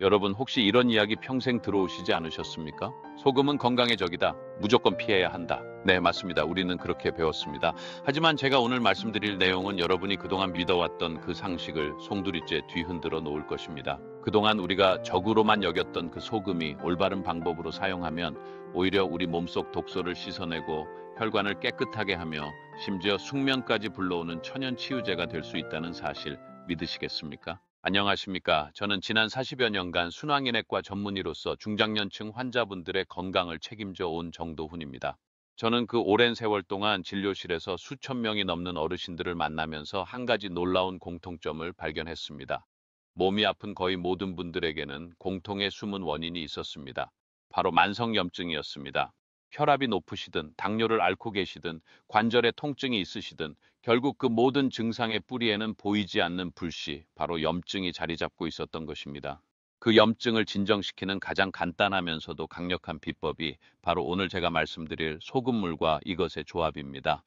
여러분 혹시 이런 이야기 평생 들어오시지 않으셨습니까? 소금은 건강의 적이다. 무조건 피해야 한다. 네, 맞습니다. 우리는 그렇게 배웠습니다. 하지만 제가 오늘 말씀드릴 내용은 여러분이 그동안 믿어왔던 그 상식을 송두리째 뒤흔들어 놓을 것입니다. 그동안 우리가 적으로만 여겼던 그 소금이 올바른 방법으로 사용하면 오히려 우리 몸속 독소를 씻어내고 혈관을 깨끗하게 하며 심지어 숙면까지 불러오는 천연 치유제가 될 수 있다는 사실 믿으시겠습니까? 안녕하십니까. 저는 지난 40여 년간 순환인외과 전문의로서 중장년층 환자분들의 건강을 책임져 온 정도훈입니다. 저는 그 오랜 세월 동안 진료실에서 수천 명이 넘는 어르신들을 만나면서 한 가지 놀라운 공통점을 발견했습니다. 몸이 아픈 거의 모든 분들에게는 공통의 숨은 원인이 있었습니다. 바로 만성염증이었습니다. 혈압이 높으시든 당뇨를 앓고 계시든 관절에 통증이 있으시든 결국 그 모든 증상의 뿌리에는 보이지 않는 불씨, 바로 염증이 자리 잡고 있었던 것입니다. 그 염증을 진정시키는 가장 간단하면서도 강력한 비법이 바로 오늘 제가 말씀드릴 소금물과 이것의 조합입니다.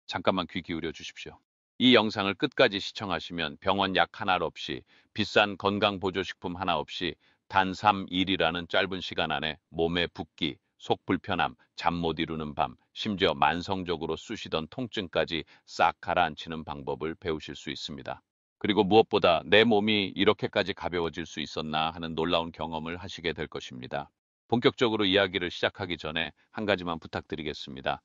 잠깐만 귀 기울여 주십시오. 이 영상을 끝까지 시청하시면 병원 약 하나 없이 비싼 건강보조식품 하나 없이 단 3일이라는 짧은 시간 안에 몸의 붓기, 속 불편함, 잠 못 이루는 밤, 심지어 만성적으로 쑤시던 통증까지 싹 가라앉히는 방법을 배우실 수 있습니다. 그리고 무엇보다 내 몸이 이렇게까지 가벼워질 수 있었나 하는 놀라운 경험을 하시게 될 것입니다. 본격적으로 이야기를 시작하기 전에 한 가지만 부탁드리겠습니다.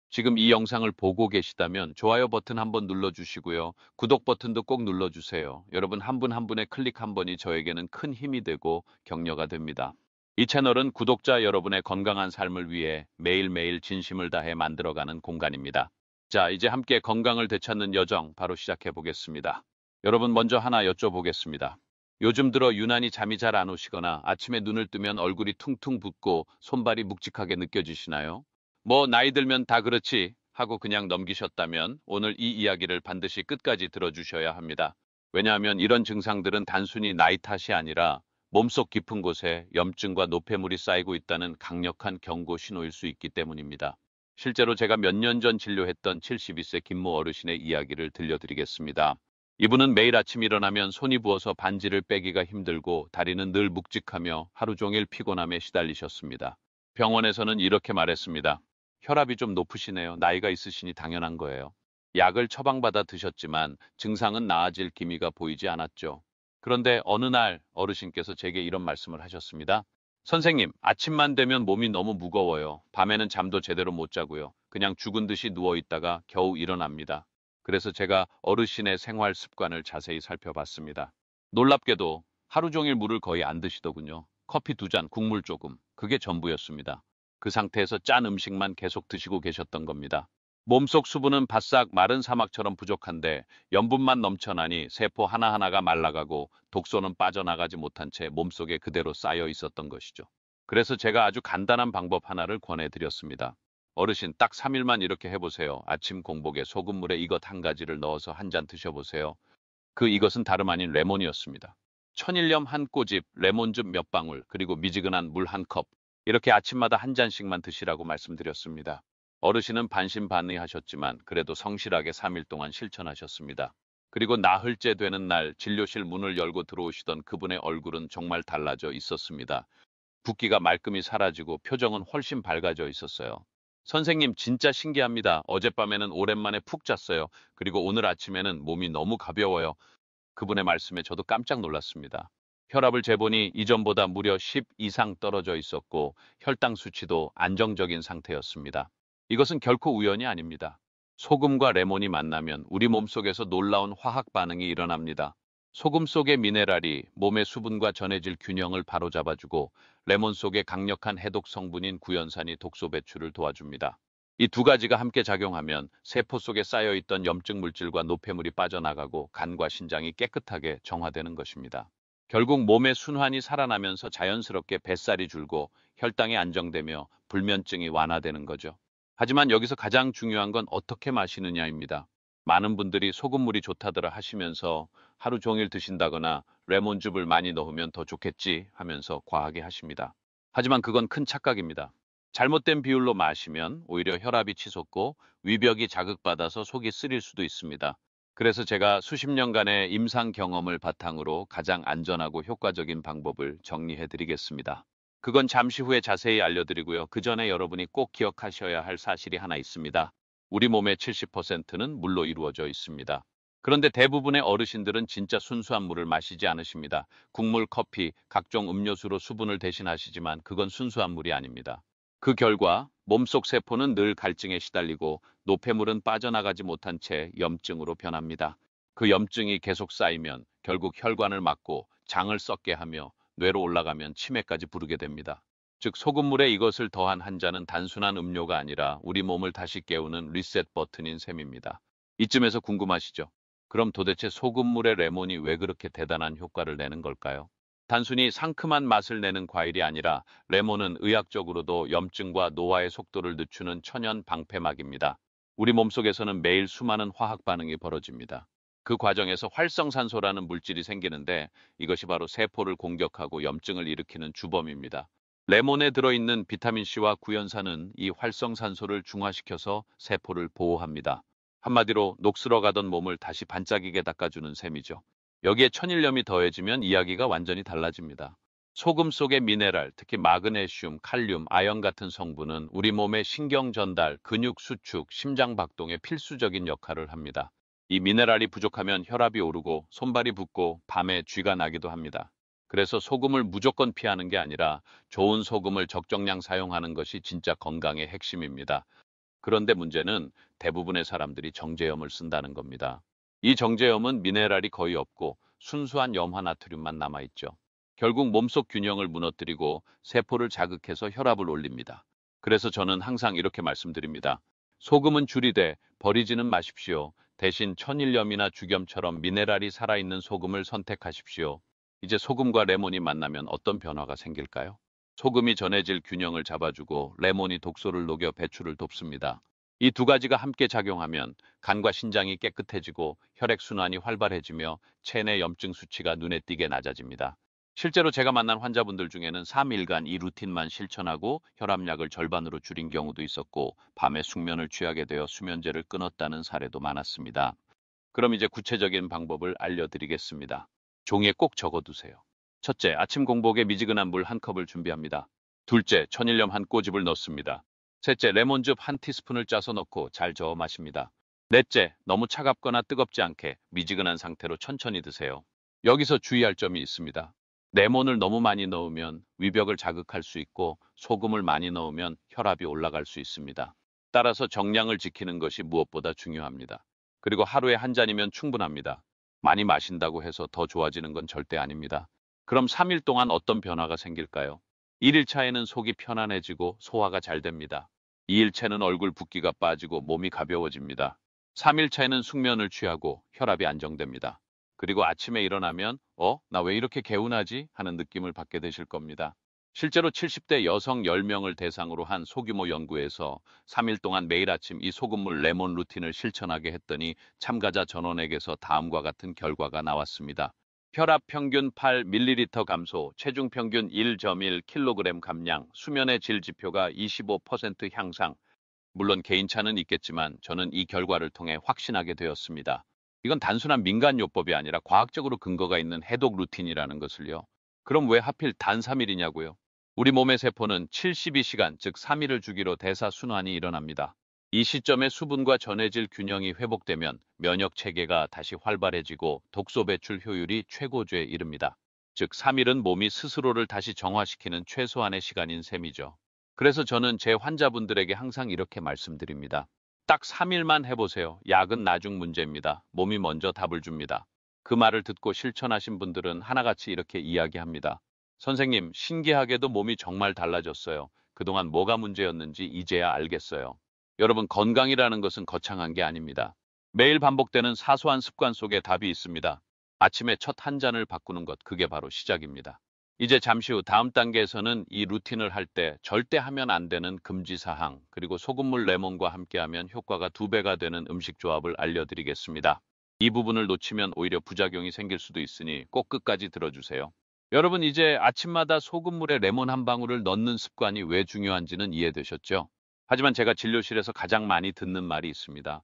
지금 이 영상을 보고 계시다면 좋아요 버튼 한번 눌러주시고요. 구독 버튼도 꼭 눌러주세요. 여러분 한 분 한 분의 클릭 한 번이 저에게는 큰 힘이 되고 격려가 됩니다. 이 채널은 구독자 여러분의 건강한 삶을 위해 매일매일 진심을 다해 만들어가는 공간입니다. 자, 이제 함께 건강을 되찾는 여정 바로 시작해 보겠습니다. 여러분 먼저 하나 여쭤보겠습니다. 요즘 들어 유난히 잠이 잘 안 오시거나 아침에 눈을 뜨면 얼굴이 퉁퉁 붓고 손발이 묵직하게 느껴지시나요? 뭐 나이 들면 다 그렇지 하고 그냥 넘기셨다면 오늘 이 이야기를 반드시 끝까지 들어주셔야 합니다. 왜냐하면 이런 증상들은 단순히 나이 탓이 아니라 몸속 깊은 곳에 염증과 노폐물이 쌓이고 있다는 강력한 경고 신호일 수 있기 때문입니다. 실제로 제가 몇 년 전 진료했던 72세 김모 어르신의 이야기를 들려드리겠습니다. 이분은 매일 아침 일어나면 손이 부어서 반지를 빼기가 힘들고 다리는 늘 묵직하며 하루 종일 피곤함에 시달리셨습니다. 병원에서는 이렇게 말했습니다. 혈압이 좀 높으시네요. 나이가 있으시니 당연한 거예요. 약을 처방받아 드셨지만 증상은 나아질 기미가 보이지 않았죠. 그런데 어느 날 어르신께서 제게 이런 말씀을 하셨습니다. 선생님, 아침만 되면 몸이 너무 무거워요. 밤에는 잠도 제대로 못 자고요. 그냥 죽은 듯이 누워 있다가 겨우 일어납니다. 그래서 제가 어르신의 생활 습관을 자세히 살펴봤습니다. 놀랍게도 하루 종일 물을 거의 안 드시더군요. 커피 두 잔, 국물 조금. 그게 전부였습니다. 그 상태에서 짠 음식만 계속 드시고 계셨던 겁니다. 몸속 수분은 바싹 마른 사막처럼 부족한데 염분만 넘쳐나니 세포 하나하나가 말라가고 독소는 빠져나가지 못한 채 몸속에 그대로 쌓여 있었던 것이죠. 그래서 제가 아주 간단한 방법 하나를 권해드렸습니다. 어르신 딱 3일만 이렇게 해보세요. 아침 공복에 소금물에 이것 한 가지를 넣어서 한 잔 드셔보세요. 그 이것은 다름 아닌 레몬이었습니다. 천일염 한 꼬집, 레몬즙 몇 방울, 그리고 미지근한 물 한 컵. 이렇게 아침마다 한 잔씩만 드시라고 말씀드렸습니다. 어르신은 반신반의하셨지만 그래도 성실하게 3일 동안 실천하셨습니다. 그리고 나흘째 되는 날 진료실 문을 열고 들어오시던 그분의 얼굴은 정말 달라져 있었습니다. 붓기가 말끔히 사라지고 표정은 훨씬 밝아져 있었어요. 선생님, 진짜 신기합니다. 어젯밤에는 오랜만에 푹 잤어요. 그리고 오늘 아침에는 몸이 너무 가벼워요. 그분의 말씀에 저도 깜짝 놀랐습니다. 혈압을 재보니 이전보다 무려 10 이상 떨어져 있었고 혈당 수치도 안정적인 상태였습니다. 이것은 결코 우연이 아닙니다. 소금과 레몬이 만나면 우리 몸속에서 놀라운 화학 반응이 일어납니다. 소금 속의 미네랄이 몸의 수분과 전해질 균형을 바로잡아주고 레몬 속의 강력한 해독 성분인 구연산이 독소 배출을 도와줍니다. 이 두 가지가 함께 작용하면 세포 속에 쌓여있던 염증 물질과 노폐물이 빠져나가고 간과 신장이 깨끗하게 정화되는 것입니다. 결국 몸의 순환이 살아나면서 자연스럽게 뱃살이 줄고 혈당이 안정되며 불면증이 완화되는 거죠. 하지만 여기서 가장 중요한 건 어떻게 마시느냐입니다. 많은 분들이 소금물이 좋다더라 하시면서 하루 종일 드신다거나 레몬즙을 많이 넣으면 더 좋겠지 하면서 과하게 하십니다. 하지만 그건 큰 착각입니다. 잘못된 비율로 마시면 오히려 혈압이 치솟고 위벽이 자극받아서 속이 쓰릴 수도 있습니다. 그래서 제가 수십 년간의 임상 경험을 바탕으로 가장 안전하고 효과적인 방법을 정리해 드리겠습니다. 그건 잠시 후에 자세히 알려드리고요. 그 전에 여러분이 꼭 기억하셔야 할 사실이 하나 있습니다. 우리 몸의 70%는 물로 이루어져 있습니다. 그런데 대부분의 어르신들은 진짜 순수한 물을 마시지 않으십니다. 국물, 커피, 각종 음료수로 수분을 대신하시지만 그건 순수한 물이 아닙니다. 그 결과 몸속 세포는 늘 갈증에 시달리고 노폐물은 빠져나가지 못한 채 염증으로 변합니다. 그 염증이 계속 쌓이면 결국 혈관을 막고 장을 썩게 하며 뇌로 올라가면 치매까지 부르게 됩니다. 즉 소금물에 이것을 더한 한 잔은 단순한 음료가 아니라 우리 몸을 다시 깨우는 리셋 버튼인 셈입니다. 이쯤에서 궁금하시죠? 그럼 도대체 소금물의 레몬이 왜 그렇게 대단한 효과를 내는 걸까요? 단순히 상큼한 맛을 내는 과일이 아니라 레몬은 의학적으로도 염증과 노화의 속도를 늦추는 천연 방패막입니다. 우리 몸속에서는 매일 수많은 화학 반응이 벌어집니다. 그 과정에서 활성산소라는 물질이 생기는데 이것이 바로 세포를 공격하고 염증을 일으키는 주범입니다. 레몬에 들어있는 비타민C와 구연산은 이 활성산소를 중화시켜서 세포를 보호합니다. 한마디로 녹슬어가던 몸을 다시 반짝이게 닦아주는 셈이죠. 여기에 천일염이 더해지면 이야기가 완전히 달라집니다. 소금 속의 미네랄, 특히 마그네슘, 칼륨, 아연 같은 성분은 우리 몸의 신경 전달, 근육 수축, 심장 박동에 필수적인 역할을 합니다. 이 미네랄이 부족하면 혈압이 오르고 손발이 붓고 밤에 쥐가 나기도 합니다. 그래서 소금을 무조건 피하는 게 아니라 좋은 소금을 적정량 사용하는 것이 진짜 건강의 핵심입니다. 그런데 문제는 대부분의 사람들이 정제염을 쓴다는 겁니다. 이 정제염은 미네랄이 거의 없고 순수한 염화나트륨만 남아있죠. 결국 몸속 균형을 무너뜨리고 세포를 자극해서 혈압을 올립니다. 그래서 저는 항상 이렇게 말씀드립니다. 소금은 줄이되 버리지는 마십시오. 대신 천일염이나 죽염처럼 미네랄이 살아있는 소금을 선택하십시오. 이제 소금과 레몬이 만나면 어떤 변화가 생길까요? 소금이 전해질 균형을 잡아주고 레몬이 독소를 녹여 배출을 돕습니다. 이 두 가지가 함께 작용하면 간과 신장이 깨끗해지고 혈액순환이 활발해지며 체내 염증 수치가 눈에 띄게 낮아집니다. 실제로 제가 만난 환자분들 중에는 3일간 이 루틴만 실천하고 혈압약을 절반으로 줄인 경우도 있었고 밤에 숙면을 취하게 되어 수면제를 끊었다는 사례도 많았습니다. 그럼 이제 구체적인 방법을 알려드리겠습니다. 종이에 꼭 적어두세요. 첫째, 아침 공복에 미지근한 물 한 컵을 준비합니다. 둘째, 천일염 한 꼬집을 넣습니다. 셋째, 레몬즙 한 티스푼을 짜서 넣고 잘 저어 마십니다. 넷째, 너무 차갑거나 뜨겁지 않게 미지근한 상태로 천천히 드세요. 여기서 주의할 점이 있습니다. 레몬을 너무 많이 넣으면 위벽을 자극할 수 있고 소금을 많이 넣으면 혈압이 올라갈 수 있습니다. 따라서 정량을 지키는 것이 무엇보다 중요합니다. 그리고 하루에 한 잔이면 충분합니다. 많이 마신다고 해서 더 좋아지는 건 절대 아닙니다. 그럼 3일 동안 어떤 변화가 생길까요? 1일차에는 속이 편안해지고 소화가 잘 됩니다. 2일차는 얼굴 붓기가 빠지고 몸이 가벼워집니다. 3일차에는 숙면을 취하고 혈압이 안정됩니다. 그리고 아침에 일어나면 나 왜 이렇게 개운하지? 하는 느낌을 받게 되실 겁니다. 실제로 70대 여성 10명을 대상으로 한 소규모 연구에서 3일 동안 매일 아침 이 소금물 레몬 루틴을 실천하게 했더니 참가자 전원에게서 다음과 같은 결과가 나왔습니다. 혈압 평균 8ml 감소, 체중 평균 1.1kg 감량, 수면의 질 지표가 25% 향상. 물론 개인차는 있겠지만 저는 이 결과를 통해 확신하게 되었습니다. 이건 단순한 민간요법이 아니라 과학적으로 근거가 있는 해독 루틴이라는 것을요. 그럼 왜 하필 단 3일이냐고요? 우리 몸의 세포는 72시간, 즉 3일을 주기로 대사순환이 일어납니다. 이 시점에 수분과 전해질 균형이 회복되면 면역 체계가 다시 활발해지고 독소 배출 효율이 최고조에 이릅니다. 즉 3일은 몸이 스스로를 다시 정화시키는 최소한의 시간인 셈이죠. 그래서 저는 제 환자분들에게 항상 이렇게 말씀드립니다. 딱 3일만 해보세요. 약은 나중 문제입니다. 몸이 먼저 답을 줍니다. 그 말을 듣고 실천하신 분들은 하나같이 이렇게 이야기합니다. 선생님, 신기하게도 몸이 정말 달라졌어요. 그동안 뭐가 문제였는지 이제야 알겠어요. 여러분, 건강이라는 것은 거창한 게 아닙니다. 매일 반복되는 사소한 습관 속에 답이 있습니다. 아침에 첫 한 잔을 바꾸는 것, 그게 바로 시작입니다. 이제 잠시 후 다음 단계에서는 이 루틴을 할 때 절대 하면 안 되는 금지 사항, 그리고 소금물 레몬과 함께하면 효과가 2배가 되는 음식 조합을 알려드리겠습니다. 이 부분을 놓치면 오히려 부작용이 생길 수도 있으니 꼭 끝까지 들어주세요. 여러분, 이제 아침마다 소금물에 레몬 한 방울을 넣는 습관이 왜 중요한지는 이해되셨죠? 하지만 제가 진료실에서 가장 많이 듣는 말이 있습니다.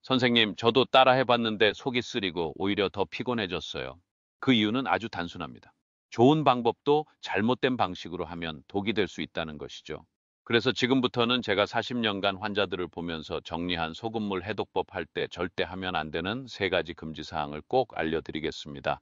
선생님, 저도 따라 해봤는데 속이 쓰리고 오히려 더 피곤해졌어요. 그 이유는 아주 단순합니다. 좋은 방법도 잘못된 방식으로 하면 독이 될 수 있다는 것이죠. 그래서 지금부터는 제가 40년간 환자들을 보면서 정리한 소금물 해독법 할 때 절대 하면 안 되는 세 가지 금지 사항을 꼭 알려드리겠습니다.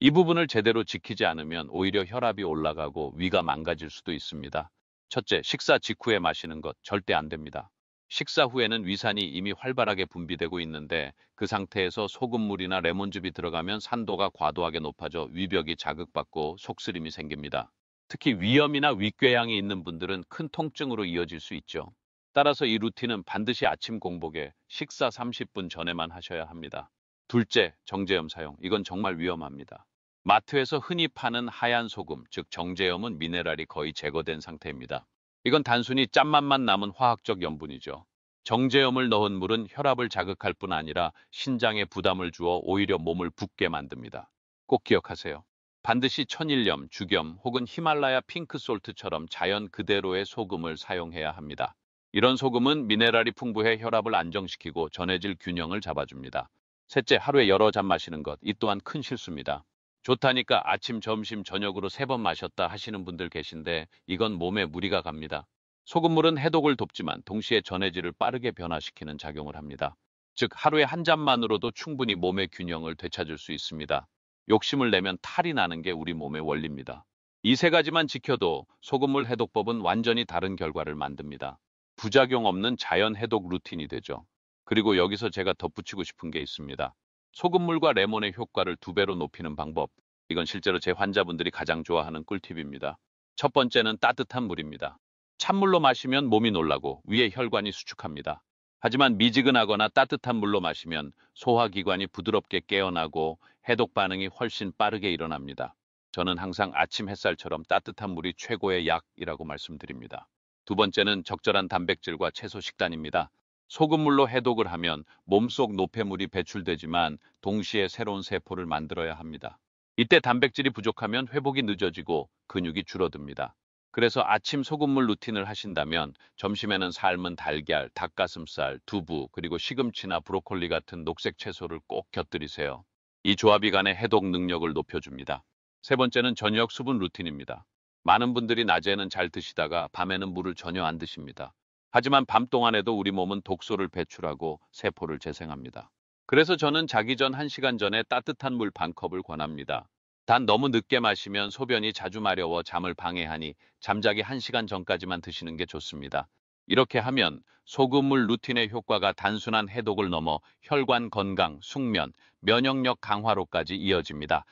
이 부분을 제대로 지키지 않으면 오히려 혈압이 올라가고 위가 망가질 수도 있습니다. 첫째, 식사 직후에 마시는 것 절대 안 됩니다. 식사 후에는 위산이 이미 활발하게 분비되고 있는데 그 상태에서 소금물이나 레몬즙이 들어가면 산도가 과도하게 높아져 위벽이 자극받고 속쓰림이 생깁니다. 특히 위염이나 윗궤양이 있는 분들은 큰 통증으로 이어질 수 있죠. 따라서 이 루틴은 반드시 아침 공복에 식사 30분 전에만 하셔야 합니다. 둘째, 정제염 사용. 이건 정말 위험합니다. 마트에서 흔히 파는 하얀 소금, 즉 정제염은 미네랄이 거의 제거된 상태입니다. 이건 단순히 짠맛만 남은 화학적 염분이죠. 정제염을 넣은 물은 혈압을 자극할 뿐 아니라 신장에 부담을 주어 오히려 몸을 붓게 만듭니다. 꼭 기억하세요. 반드시 천일염, 죽염 혹은 히말라야 핑크솔트처럼 자연 그대로의 소금을 사용해야 합니다. 이런 소금은 미네랄이 풍부해 혈압을 안정시키고 전해질 균형을 잡아줍니다. 셋째, 하루에 여러 잔 마시는 것. 이 또한 큰 실수입니다. 좋다니까 아침, 점심, 저녁으로 3번 마셨다 하시는 분들 계신데 이건 몸에 무리가 갑니다. 소금물은 해독을 돕지만 동시에 전해질을 빠르게 변화시키는 작용을 합니다. 즉, 하루에 한 잔만으로도 충분히 몸의 균형을 되찾을 수 있습니다. 욕심을 내면 탈이 나는 게 우리 몸의 원리입니다. 이 세 가지만 지켜도 소금물 해독법은 완전히 다른 결과를 만듭니다. 부작용 없는 자연 해독 루틴이 되죠. 그리고 여기서 제가 덧붙이고 싶은 게 있습니다. 소금물과 레몬의 효과를 2배로 높이는 방법. 이건 실제로 제 환자분들이 가장 좋아하는 꿀팁입니다. 첫 번째는 따뜻한 물입니다. 찬물로 마시면 몸이 놀라고 위의 혈관이 수축합니다. 하지만 미지근하거나 따뜻한 물로 마시면 소화기관이 부드럽게 깨어나고 해독 반응이 훨씬 빠르게 일어납니다. 저는 항상 아침 햇살처럼 따뜻한 물이 최고의 약이라고 말씀드립니다. 두 번째는 적절한 단백질과 채소 식단입니다. 소금물로 해독을 하면 몸속 노폐물이 배출되지만 동시에 새로운 세포를 만들어야 합니다. 이때 단백질이 부족하면 회복이 늦어지고 근육이 줄어듭니다. 그래서 아침 소금물 루틴을 하신다면 점심에는 삶은 달걀, 닭가슴살, 두부, 그리고 시금치나 브로콜리 같은 녹색 채소를 꼭 곁들이세요. 이 조합이 간의 해독 능력을 높여줍니다. 세 번째는 저녁 수분 루틴입니다. 많은 분들이 낮에는 잘 드시다가 밤에는 물을 전혀 안 드십니다. 하지만 밤 동안에도 우리 몸은 독소를 배출하고 세포를 재생합니다. 그래서 저는 자기 전 1시간 전에 따뜻한 물 반 컵을 권합니다. 단 너무 늦게 마시면 소변이 자주 마려워 잠을 방해하니 잠자기 1시간 전까지만 드시는 게 좋습니다. 이렇게 하면 소금물 루틴의 효과가 단순한 해독을 넘어 혈관 건강, 숙면, 면역력 강화로까지 이어집니다.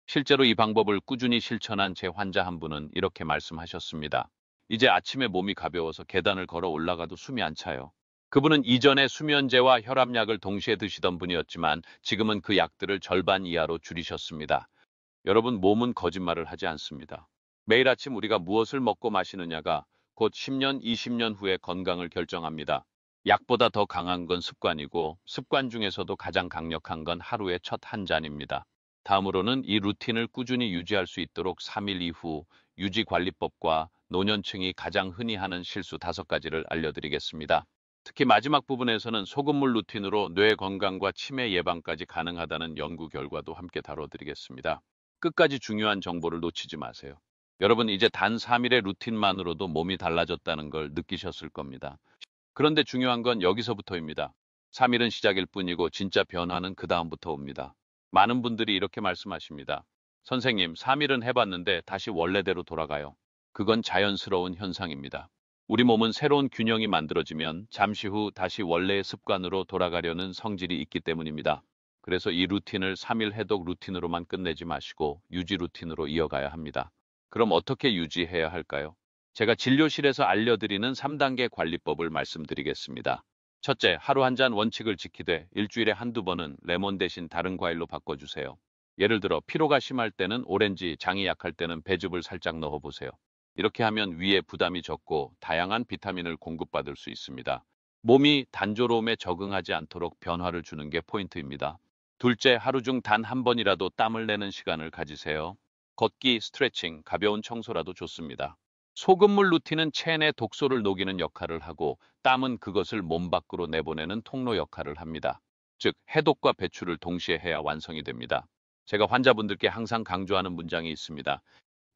실제로 이 방법을 꾸준히 실천한 제 환자 한 분은 이렇게 말씀하셨습니다. 이제 아침에 몸이 가벼워서 계단을 걸어 올라가도 숨이 안 차요. 그분은 이전에 수면제와 혈압약을 동시에 드시던 분이었지만 지금은 그 약들을 절반 이하로 줄이셨습니다. 여러분, 몸은 거짓말을 하지 않습니다. 매일 아침 우리가 무엇을 먹고 마시느냐가 곧 10년, 20년 후의 건강을 결정합니다. 약보다 더 강한 건 습관이고 습관 중에서도 가장 강력한 건 하루의 첫 한 잔입니다. 다음으로는 이 루틴을 꾸준히 유지할 수 있도록 3일 이후 유지관리법과 노년층이 가장 흔히 하는 실수 5가지를 알려드리겠습니다. 특히 마지막 부분에서는 소금물 루틴으로 뇌 건강과 치매 예방까지 가능하다는 연구 결과도 함께 다뤄드리겠습니다. 끝까지 중요한 정보를 놓치지 마세요. 여러분, 이제 단 3일의 루틴만으로도 몸이 달라졌다는 걸 느끼셨을 겁니다. 그런데 중요한 건 여기서부터입니다. 3일은 시작일 뿐이고 진짜 변화는 그 다음부터 옵니다. 많은 분들이 이렇게 말씀하십니다. 선생님, 3일은 해봤는데 다시 원래대로 돌아가요. 그건 자연스러운 현상입니다. 우리 몸은 새로운 균형이 만들어지면 잠시 후 다시 원래의 습관으로 돌아가려는 성질이 있기 때문입니다. 그래서 이 루틴을 3일 해독 루틴으로만 끝내지 마시고 유지 루틴으로 이어가야 합니다. 그럼 어떻게 유지해야 할까요? 제가 진료실에서 알려드리는 3단계 관리법을 말씀드리겠습니다. 첫째, 하루 한 잔 원칙을 지키되 일주일에 한두 번은 레몬 대신 다른 과일로 바꿔주세요. 예를 들어 피로가 심할 때는 오렌지, 장이 약할 때는 배즙을 살짝 넣어보세요. 이렇게 하면 위에 부담이 적고 다양한 비타민을 공급받을 수 있습니다. 몸이 단조로움에 적응하지 않도록 변화를 주는 게 포인트입니다. 둘째, 하루 중 단 한 번이라도 땀을 내는 시간을 가지세요. 걷기, 스트레칭, 가벼운 청소라도 좋습니다. 소금물 루틴은 체내 독소를 녹이는 역할을 하고 땀은 그것을 몸 밖으로 내보내는 통로 역할을 합니다. 즉, 해독과 배출을 동시에 해야 완성이 됩니다. 제가 환자분들께 항상 강조하는 문장이 있습니다.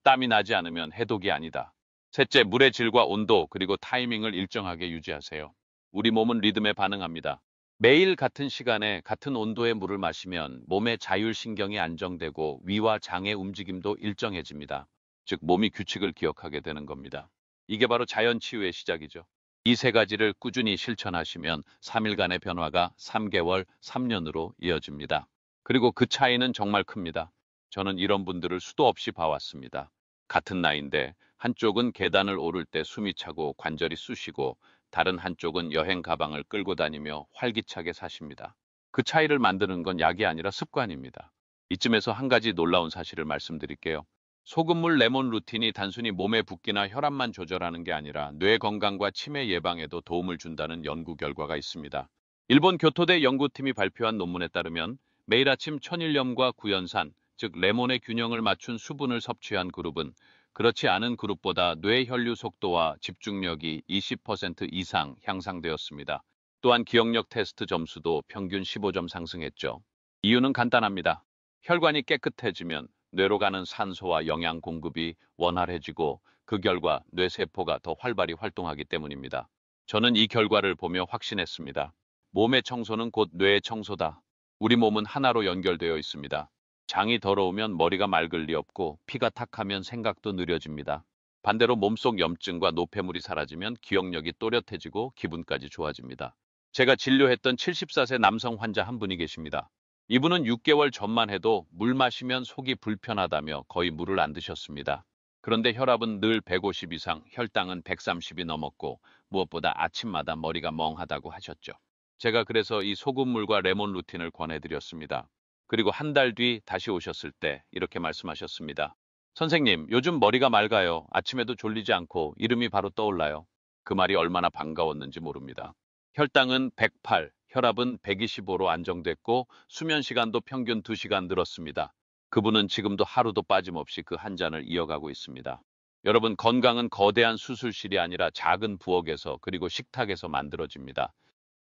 땀이 나지 않으면 해독이 아니다. 셋째, 물의 질과 온도 그리고 타이밍을 일정하게 유지하세요. 우리 몸은 리듬에 반응합니다. 매일 같은 시간에 같은 온도의 물을 마시면 몸의 자율신경이 안정되고 위와 장의 움직임도 일정해집니다. 즉, 몸이 규칙을 기억하게 되는 겁니다. 이게 바로 자연 치유의 시작이죠. 이 세 가지를 꾸준히 실천하시면 3일간의 변화가 3개월, 3년으로 이어집니다. 그리고 그 차이는 정말 큽니다. 저는 이런 분들을 수도 없이 봐왔습니다. 같은 나이인데 한쪽은 계단을 오를 때 숨이 차고 관절이 쑤시고 다른 한쪽은 여행 가방을 끌고 다니며 활기차게 사십니다. 그 차이를 만드는 건 약이 아니라 습관입니다. 이쯤에서 한 가지 놀라운 사실을 말씀드릴게요. 소금물 레몬 루틴이 단순히 몸의 붓기나 혈압만 조절하는 게 아니라 뇌 건강과 치매 예방에도 도움을 준다는 연구 결과가 있습니다. 일본 교토대 연구팀이 발표한 논문에 따르면 매일 아침 천일염과 구연산, 즉 레몬의 균형을 맞춘 수분을 섭취한 그룹은 그렇지 않은 그룹보다 뇌 혈류 속도와 집중력이 20% 이상 향상되었습니다. 또한 기억력 테스트 점수도 평균 15점 상승했죠. 이유는 간단합니다. 혈관이 깨끗해지면 뇌로 가는 산소와 영양 공급이 원활해지고 그 결과 뇌세포가 더 활발히 활동하기 때문입니다. 저는 이 결과를 보며 확신했습니다. 몸의 청소는 곧 뇌의 청소다. 우리 몸은 하나로 연결되어 있습니다. 장이 더러우면 머리가 맑을 리 없고 피가 탁하면 생각도 느려집니다. 반대로 몸속 염증과 노폐물이 사라지면 기억력이 또렷해지고 기분까지 좋아집니다. 제가 진료했던 74세 남성 환자 한 분이 계십니다. 이분은 6개월 전만 해도 물 마시면 속이 불편하다며 거의 물을 안 드셨습니다. 그런데 혈압은 늘 150 이상, 혈당은 130이 넘었고 무엇보다 아침마다 머리가 멍하다고 하셨죠. 제가 그래서 이 소금물과 레몬 루틴을 권해드렸습니다. 그리고 한 달 뒤 다시 오셨을 때 이렇게 말씀하셨습니다. 선생님, 요즘 머리가 맑아요. 아침에도 졸리지 않고 이름이 바로 떠올라요. 그 말이 얼마나 반가웠는지 모릅니다. 혈당은 108, 혈압은 125로 안정됐고 수면 시간도 평균 2시간 늘었습니다. 그분은 지금도 하루도 빠짐없이 그 한 잔을 이어가고 있습니다. 여러분, 건강은 거대한 수술실이 아니라 작은 부엌에서 그리고 식탁에서 만들어집니다.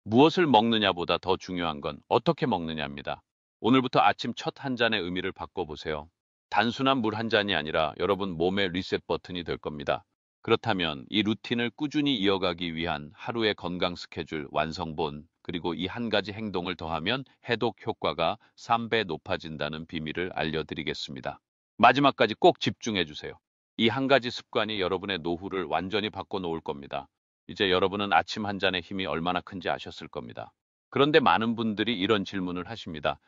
무엇을 먹느냐보다 더 중요한 건 어떻게 먹느냐입니다. 오늘부터 아침 첫 한 잔의 의미를 바꿔보세요. 단순한 물 한 잔이 아니라 여러분 몸의 리셋 버튼이 될 겁니다. 그렇다면 이 루틴을 꾸준히 이어가기 위한 하루의 건강 스케줄 완성본, 그리고 이 한 가지 행동을 더하면 해독 효과가 3배 높아진다는 비밀을 알려드리겠습니다. 마지막까지 꼭 집중해 주세요. 이 한 가지 습관이 여러분의 노후를 완전히 바꿔놓을 겁니다. 이제 여러분은 아침 한 잔의 힘이 얼마나 큰지 아셨을 겁니다. 그런데 많은 분들이 이런 질문을 하십니다.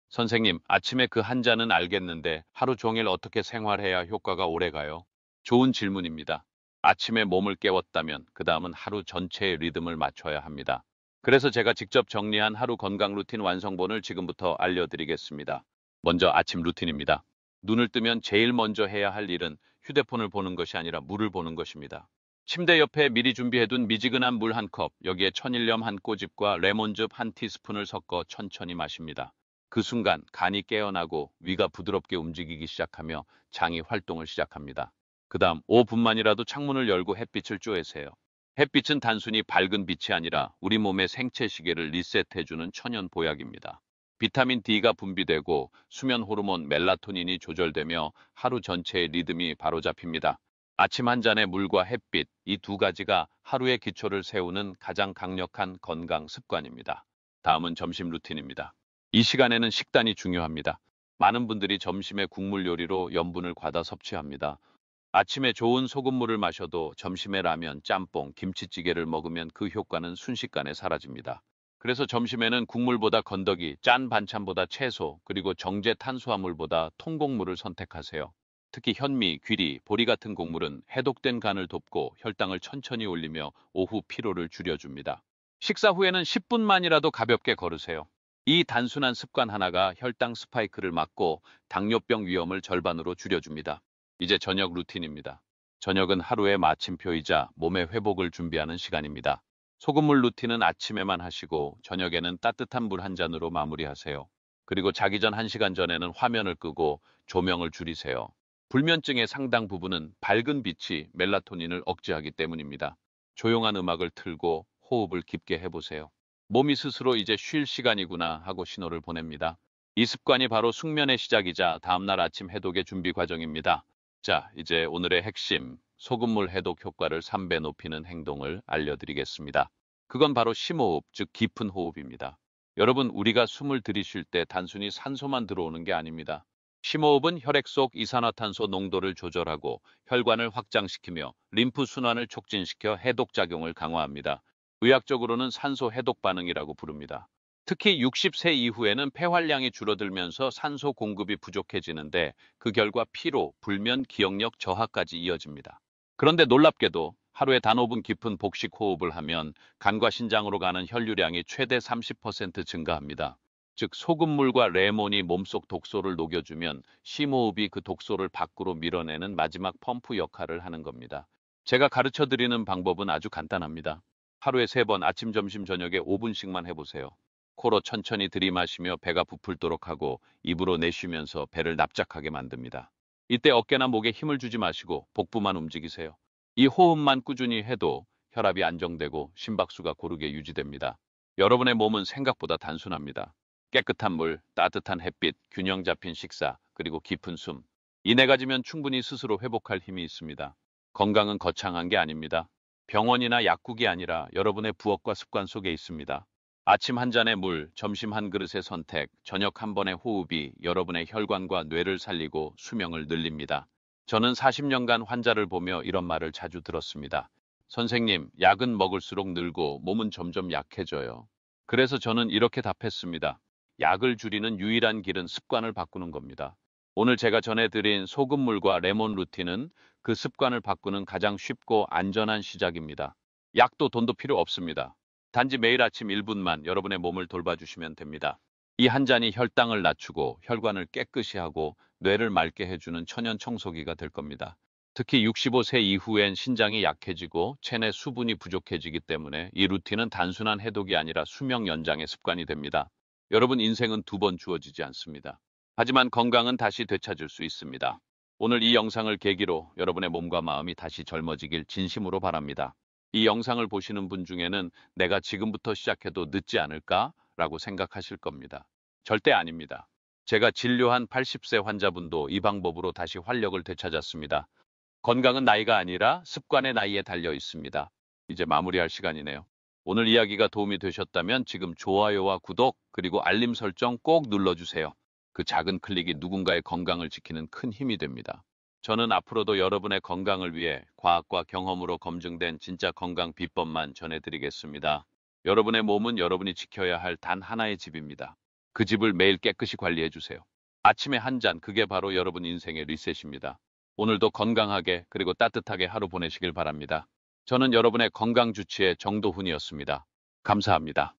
선생님, 아침에 그 한 잔은 알겠는데 하루 종일 어떻게 생활해야 효과가 오래 가요? 좋은 질문입니다. 아침에 몸을 깨웠다면 그 다음은 하루 전체의 리듬을 맞춰야 합니다. 그래서 제가 직접 정리한 하루 건강 루틴 완성본을 지금부터 알려드리겠습니다. 먼저 아침 루틴입니다. 눈을 뜨면 제일 먼저 해야 할 일은 휴대폰을 보는 것이 아니라 물을 보는 것입니다. 침대 옆에 미리 준비해둔 미지근한 물 한 컵, 여기에 천일염 한 꼬집과 레몬즙 한 티스푼을 섞어 천천히 마십니다. 그 순간 간이 깨어나고 위가 부드럽게 움직이기 시작하며 장이 활동을 시작합니다. 그 다음 5분만이라도 창문을 열고 햇빛을 쬐세요. 햇빛은 단순히 밝은 빛이 아니라 우리 몸의 생체 시계를 리셋해주는 천연 보약입니다. 비타민 D가 분비되고 수면 호르몬 멜라토닌이 조절되며 하루 전체의 리듬이 바로잡힙니다. 아침 한 잔의 물과 햇빛, 이 두 가지가 하루의 기초를 세우는 가장 강력한 건강 습관입니다. 다음은 점심 루틴입니다. 이 시간에는 식단이 중요합니다. 많은 분들이 점심에 국물 요리로 염분을 과다 섭취합니다. 아침에 좋은 소금물을 마셔도 점심에 라면, 짬뽕, 김치찌개를 먹으면 그 효과는 순식간에 사라집니다. 그래서 점심에는 국물보다 건더기, 짠 반찬보다 채소, 그리고 정제 탄수화물보다 통곡물을 선택하세요. 특히 현미, 귀리, 보리 같은 곡물은 해독된 간을 돕고 혈당을 천천히 올리며 오후 피로를 줄여줍니다. 식사 후에는 10분만이라도 가볍게 걸으세요. 이 단순한 습관 하나가 혈당 스파이크를 막고 당뇨병 위험을 절반으로 줄여줍니다. 이제 저녁 루틴입니다. 저녁은 하루의 마침표이자 몸의 회복을 준비하는 시간입니다. 소금물 루틴은 아침에만 하시고 저녁에는 따뜻한 물 한 잔으로 마무리하세요. 그리고 자기 전 1시간 전에는 화면을 끄고 조명을 줄이세요. 불면증의 상당 부분은 밝은 빛이 멜라토닌을 억제하기 때문입니다. 조용한 음악을 틀고 호흡을 깊게 해보세요. 몸이 스스로 이제 쉴 시간이구나 하고 신호를 보냅니다. 이 습관이 바로 숙면의 시작이자 다음날 아침 해독의 준비 과정입니다. 자, 이제 오늘의 핵심, 소금물 해독 효과를 3배 높이는 행동을 알려드리겠습니다. 그건 바로 심호흡, 즉 깊은 호흡입니다. 여러분, 우리가 숨을 들이쉴 때 단순히 산소만 들어오는 게 아닙니다. 심호흡은 혈액 속 이산화탄소 농도를 조절하고 혈관을 확장시키며 림프 순환을 촉진시켜 해독 작용을 강화합니다. 의학적으로는 산소 해독 반응이라고 부릅니다. 특히 60세 이후에는 폐활량이 줄어들면서 산소 공급이 부족해지는데 그 결과 피로, 불면, 기억력 저하까지 이어집니다. 그런데 놀랍게도 하루에 단 5분 깊은 복식 호흡을 하면 간과 신장으로 가는 혈류량이 최대 30% 증가합니다. 즉 소금물과 레몬이 몸속 독소를 녹여주면 심호흡이 그 독소를 밖으로 밀어내는 마지막 펌프 역할을 하는 겁니다. 제가 가르쳐 드리는 방법은 아주 간단합니다. 하루에 3번 아침, 점심, 저녁에 5분씩만 해보세요. 코로 천천히 들이마시며 배가 부풀도록 하고 입으로 내쉬면서 배를 납작하게 만듭니다. 이때 어깨나 목에 힘을 주지 마시고 복부만 움직이세요. 이 호흡만 꾸준히 해도 혈압이 안정되고 심박수가 고르게 유지됩니다. 여러분의 몸은 생각보다 단순합니다. 깨끗한 물, 따뜻한 햇빛, 균형 잡힌 식사, 그리고 깊은 숨. 이 네 가지면 충분히 스스로 회복할 힘이 있습니다. 건강은 거창한 게 아닙니다. 병원이나 약국이 아니라 여러분의 부엌과 습관 속에 있습니다. 아침 한 잔의 물, 점심 한 그릇의 선택, 저녁 한 번의 호흡이 여러분의 혈관과 뇌를 살리고 수명을 늘립니다. 저는 40년간 환자를 보며 이런 말을 자주 들었습니다. 선생님, 약은 먹을수록 늘고 몸은 점점 약해져요. 그래서 저는 이렇게 답했습니다. 약을 줄이는 유일한 길은 습관을 바꾸는 겁니다. 오늘 제가 전해드린 소금물과 레몬 루틴은 그 습관을 바꾸는 가장 쉽고 안전한 시작입니다. 약도 돈도 필요 없습니다. 단지 매일 아침 1분만 여러분의 몸을 돌봐주시면 됩니다. 이 한 잔이 혈당을 낮추고 혈관을 깨끗이 하고 뇌를 맑게 해주는 천연 청소기가 될 겁니다. 특히 65세 이후엔 신장이 약해지고 체내 수분이 부족해지기 때문에 이 루틴은 단순한 해독이 아니라 수명 연장의 습관이 됩니다. 여러분 인생은 2번 주어지지 않습니다. 하지만 건강은 다시 되찾을 수 있습니다. 오늘 이 영상을 계기로 여러분의 몸과 마음이 다시 젊어지길 진심으로 바랍니다. 이 영상을 보시는 분 중에는 내가 지금부터 시작해도 늦지 않을까? 라고 생각하실 겁니다. 절대 아닙니다. 제가 진료한 80세 환자분도 이 방법으로 다시 활력을 되찾았습니다. 건강은 나이가 아니라 습관의 나이에 달려 있습니다. 이제 마무리할 시간이네요. 오늘 이야기가 도움이 되셨다면 지금 좋아요와 구독 그리고 알림 설정 꼭 눌러주세요. 그 작은 클릭이 누군가의 건강을 지키는 큰 힘이 됩니다. 저는 앞으로도 여러분의 건강을 위해 과학과 경험으로 검증된 진짜 건강 비법만 전해드리겠습니다. 여러분의 몸은 여러분이 지켜야 할 단 하나의 집입니다. 그 집을 매일 깨끗이 관리해주세요. 아침에 한 잔, 그게 바로 여러분 인생의 리셋입니다. 오늘도 건강하게 그리고 따뜻하게 하루 보내시길 바랍니다. 저는 여러분의 건강 주치의 정도훈이었습니다. 감사합니다.